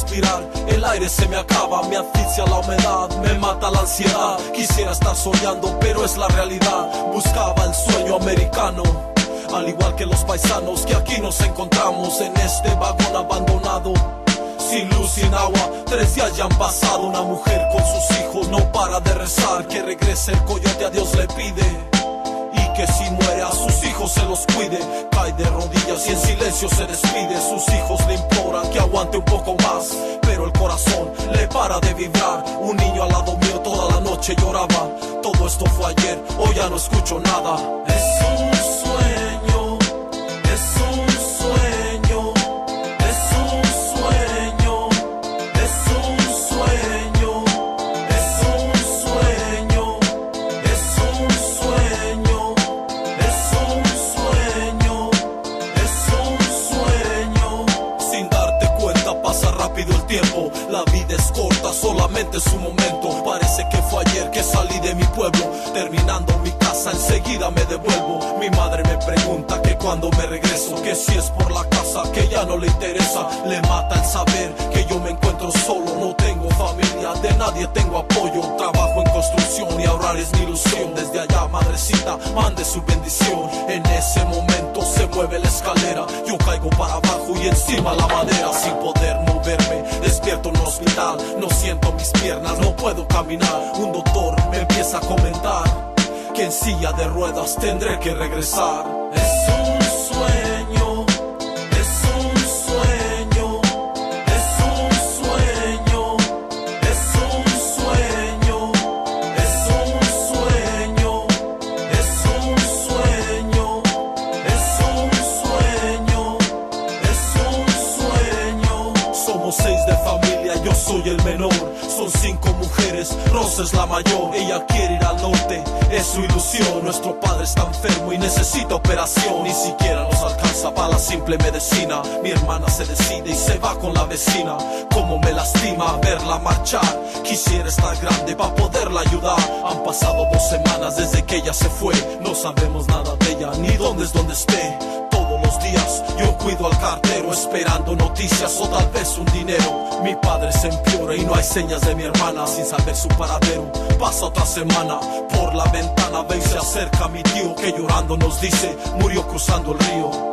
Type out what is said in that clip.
respirar, el aire se me acaba, me asfixia la humedad, me mata la ansiedad. Quisiera estar soñando, pero es la realidad. Buscaba el sueño americano, al igual que los paisanos que aquí nos encontramos en este vagón abandonado. Sin luz, sin agua, 3 días ya han pasado. Una mujer con sus hijos no para de rezar, que regrese el coyote, a Dios le pide, y que si muere a sus hijos se los cuide. Cae de rodillas y en silencio se despide. Sus hijos le imploran que aguante un poco más, pero el corazón le para de vibrar. Un niño al lado mío toda la noche lloraba. Todo esto fue ayer, hoy ya no escucho nada. Es un sueño, es un sueño, es un sueño, es un sueño, es un sueño, es un sueño, es un sueño, es un sueño. Sin darte cuenta pasa rápido el tiempo. La vida es corta, solamente es un momento. Parece que fue ayer que salí de mi pueblo. Terminando mi casa enseguida me devuelvo. Mi madre me pregunta que cuando me regreso, que si es por la casa que ya no le interesa. Le mata el saber que yo me encuentro solo. No tengo familia, de nadie tengo apoyo. Trabajo en construcción y ahorrar es mi ilusión. Desde allá, madrecita, mande su bendición. En ese momento se mueve la escalera. Yo caigo para abajo y encima la madera. Sin poder moverme, despierto en un hospital. No siento mis piernas, no puedo caminar. Un doctor me empieza a comentar que en silla de ruedas tendré que regresar. Es un sueño, es un sueño, es un sueño, es un sueño, es un sueño, es un sueño, es un sueño, es un sueño. Somos 6 de familia, yo soy el menor. Son 5 mujeres, Rosa es la mayor. Ella quiere ir al norte, es su ilusión. Nuestro padre está enfermo y necesita operación. Ni siquiera nos alcanza para la simple medicina. Mi hermana se decide y se va con la vecina. Como me lastima verla marchar. Quisiera estar grande para poderla ayudar. Han pasado 2 semanas desde que ella se fue. No sabemos nada de ella, ni dónde es donde esté. Todos los días yo cuido al cartero, esperando noticias o tal vez un dinero. Mi padre se empeora y no hay señas de mi hermana. Sin saber su paradero, pasa otra semana. Por la ventana ve y se acerca mi tío, que llorando nos dice: murió cruzando el río.